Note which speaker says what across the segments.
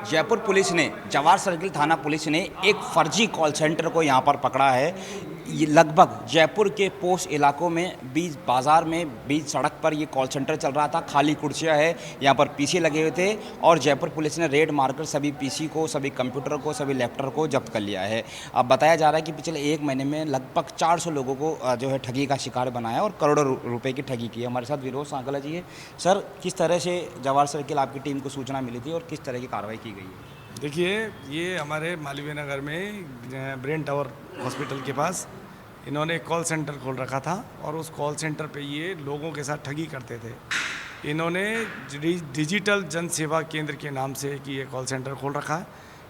Speaker 1: Jaipur police ने Jawahar circle थाना police ने एक फर्जी कॉल सेंटर को यहाँ पर पकड़ा है। ये लगभग जयपुर के पोश इलाकों में बीच बाज़ार में बीच सड़क पर ये कॉल सेंटर चल रहा था। खाली कुर्सियाँ है, यहाँ पर पीसी लगे हुए थे और जयपुर पुलिस ने रेड मारकर सभी पीसी को, सभी कंप्यूटर को, सभी लैपटॉप को जब्त कर लिया है। अब बताया जा रहा है कि पिछले एक महीने में लगभग 400 लोगों को जो है ठगी का शिकार बनाया और करोड़ों रुपए की ठगी की है। हमारे साथ विरोध सांकला जी है। सर, किस तरह से जवाहर सर्किल आपकी टीम को सूचना मिली थी और किस तरह की कार्रवाई की गई है?
Speaker 2: देखिए, ये हमारे मालवीय नगर में ब्रेन टावर हॉस्पिटल के पास इन्होंने एक कॉल सेंटर खोल रखा था और उस कॉल सेंटर पे ये लोगों के साथ ठगी करते थे। इन्होंने डिजिटल जन सेवा केंद्र के नाम से कि ये कॉल सेंटर खोल रखा है।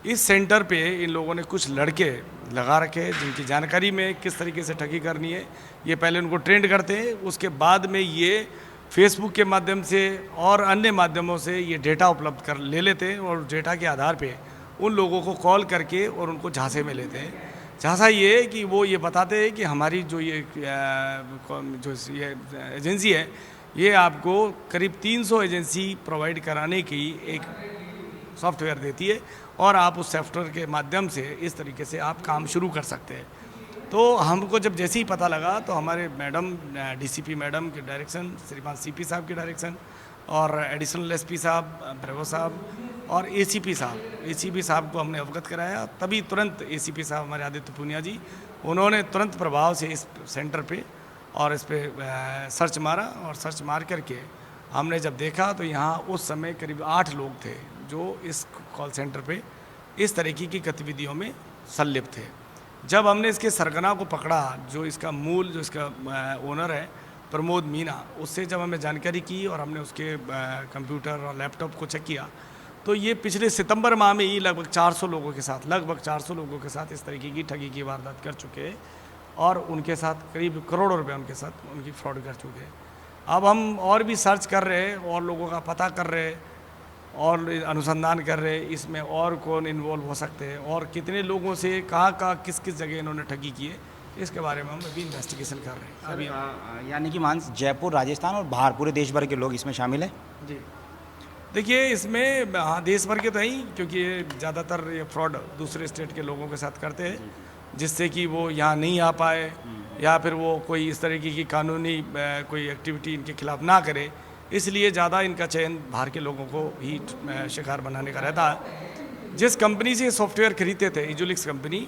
Speaker 2: इस सेंटर पे इन लोगों ने कुछ लड़के लगा रखे जिनकी जानकारी में किस तरीके से ठगी करनी है ये पहले उनको ट्रेंड करते हैं। उसके बाद में ये फेसबुक के माध्यम से और अन्य माध्यमों से ये डेटा उपलब्ध कर ले लेते हैं और डेटा के आधार पे उन लोगों को कॉल करके और उनको झांसे में लेते हैं। झांसा ये कि वो ये बताते हैं कि हमारी जो ये एजेंसी है ये आपको करीब 300 एजेंसी प्रोवाइड कराने की एक सॉफ्टवेयर देती है और आप उस सॉफ्टवेयर के माध्यम से इस तरीके से आप काम शुरू कर सकते हैं। तो हमको जब जैसे ही पता लगा तो हमारे मैडम डीसीपी मैडम के डायरेक्शन, श्रीमान सीपी साहब के डायरेक्शन और एडिशनल एसपी साहब ब्रेवो साहब और एसीपी साहब को हमने अवगत कराया। तभी तुरंत एसीपी साहब हमारे आदित्य पूनिया जी, उन्होंने तुरंत प्रभाव से इस सेंटर पे और इस पे सर्च मारा और सर्च मार करके हमने जब देखा तो यहाँ उस समय करीब 8 लोग थे जो इस कॉल सेंटर पे इस तरीके की गतिविधियों में संलिप्त थे। जब हमने इसके सरगना को पकड़ा, जो इसका मूल जो इसका ओनर है प्रमोद मीना, उससे जब हमें जानकारी की और हमने उसके कंप्यूटर और लैपटॉप को चेक किया तो ये पिछले सितंबर माह में ही लगभग 400 लोगों के साथ इस तरीके की ठगी की वारदात कर चुके हैं और उनके साथ करीब करोड़ों रुपए उनके साथ उनकी फ्रॉड कर चुके हैं। अब हम और भी सर्च कर रहे हैं और लोगों का पता कर रहे हैं और अनुसंधान कर रहे हैं इसमें और कौन इन्वॉल्व हो सकते हैं और कितने लोगों से कहाँ किस जगह इन्होंने ठगी की है, इसके बारे में हम अभी इन्वेस्टिगेशन कर रहे हैं अभी।
Speaker 1: यानी कि मान जयपुर, राजस्थान और बाहर पूरे देश भर के लोग इसमें शामिल हैं?
Speaker 2: जी, देखिए इसमें हाँ देश भर के तो ही, क्योंकि ये ज़्यादातर ये फ्रॉड दूसरे स्टेट के लोगों के साथ करते हैं जिससे कि वो यहाँ नहीं आ पाए या फिर वो कोई इस तरीके की कानूनी कोई एक्टिविटी इनके खिलाफ ना करे, इसलिए ज़्यादा इनका चयन बाहर के लोगों को ही शिकार बनाने का रहता है। जिस कंपनी से ये सॉफ्टवेयर खरीदते थे, इजुलिक्स कंपनी,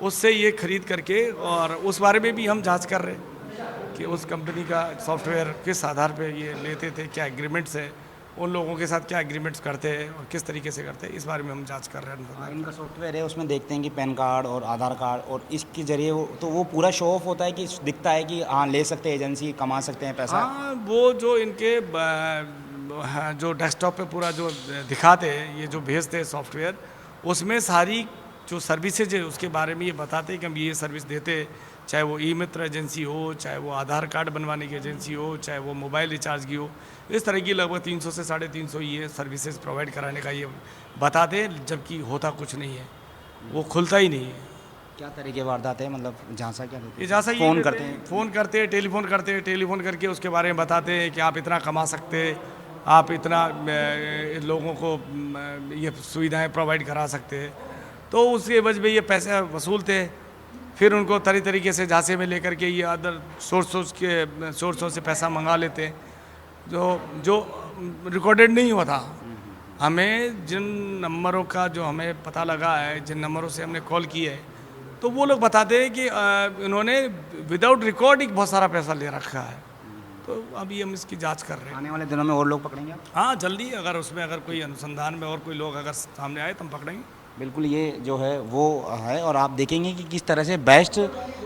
Speaker 2: उससे ये खरीद करके और उस बारे में भी हम जांच कर रहे हैं कि उस कंपनी का सॉफ्टवेयर किस आधार पे ये लेते थे, क्या एग्रीमेंट्स है, उन लोगों के साथ क्या एग्रीमेंट्स करते हैं और किस तरीके से करते हैं, इस बारे में हम जांच कर रहे हैं।
Speaker 1: इनका सॉफ्टवेयर है, उसमें देखते हैं कि पैन कार्ड और आधार कार्ड और इसके जरिए वो पूरा शो ऑफ होता है कि दिखता है कि हाँ ले सकते हैं, एजेंसी कमा सकते हैं पैसा।
Speaker 2: हाँ, वो जो इनके जो डेस्कटॉप पे पूरा जो दिखाते हैं, ये जो भेजते हैं सॉफ्टवेयर, उसमें सारी जो सर्विसेज है उसके बारे में ये बताते हैं कि हम ये सर्विस देते हैं, चाहे वो ई मित्र एजेंसी हो, चाहे वो आधार कार्ड बनवाने की एजेंसी हो, चाहे वो मोबाइल रिचार्ज की हो, इस तरह की लगभग 300 से 350 ये सर्विसेज प्रोवाइड कराने का ये बताते हैं, जबकि होता कुछ नहीं है, वो खुलता ही नहीं है।
Speaker 1: क्या तरह की वारदात है, मतलब झांसा क्या
Speaker 2: ये झांसा
Speaker 1: फ़ोन करते हैं,
Speaker 2: टेलीफोन करके उसके बारे में बताते हैं कि आप इतना कमा सकते हैं, आप इतना लोगों को ये सुविधाएँ प्रोवाइड करा सकते हैं, तो उसके वजह में ये पैसे वसूलते हैं। फिर उनको तरीके से झांसे में लेकर के ये अदर सोर्सों से पैसा मंगा लेते हैं जो रिकॉर्डेड नहीं होता। हमें जिन नंबरों का जो हमें पता लगा है, जिन नंबरों से हमने कॉल की है, तो वो लोग बताते हैं कि इन्होंने विदाउट रिकॉर्डिंग बहुत सारा पैसा ले रखा है। तो अभी हम इसकी जांच कर रहे हैं।
Speaker 1: आने वाले दिनों में और लोग पकड़ेंगे?
Speaker 2: हाँ, जल्दी अगर कोई अनुसंधान में और कोई लोग अगर सामने आए तो हम पकड़ेंगे।
Speaker 1: बिल्कुल, ये जो है वो है और आप देखेंगे कि किस तरह से बेस्ट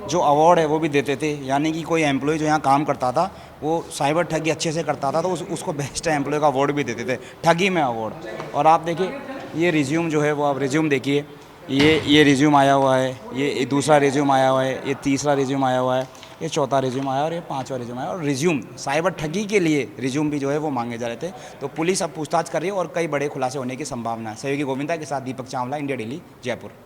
Speaker 1: जो अवार्ड है वो भी देते थे। यानी कि कोई एम्प्लॉय जो यहाँ काम करता था वो साइबर ठगी अच्छे से करता था तो उसको बेस्ट एम्प्लॉय का अवार्ड भी देते थे, ठगी में अवार्ड। और आप देखिए ये रिज्यूम जो है वो आप रिज्यूम देखिए, ये रिज्यूम आया हुआ है, ये दूसरा रिज्यूम आया हुआ है, ये तीसरा रिज्यूम आया हुआ है, ये चौथा रिज्यूम आया और ये पांचवा रिज्यूम आया। और रिज्यूम साइबर ठगी के लिए रिज्यूम भी जो है वो मांगे जा रहे थे। तो पुलिस अब पूछताछ कर रही है और कई बड़े खुलासे होने की संभावना है। सहयोगी गोविंदा के साथ दीपक चावला, इंडिया डेली, जयपुर।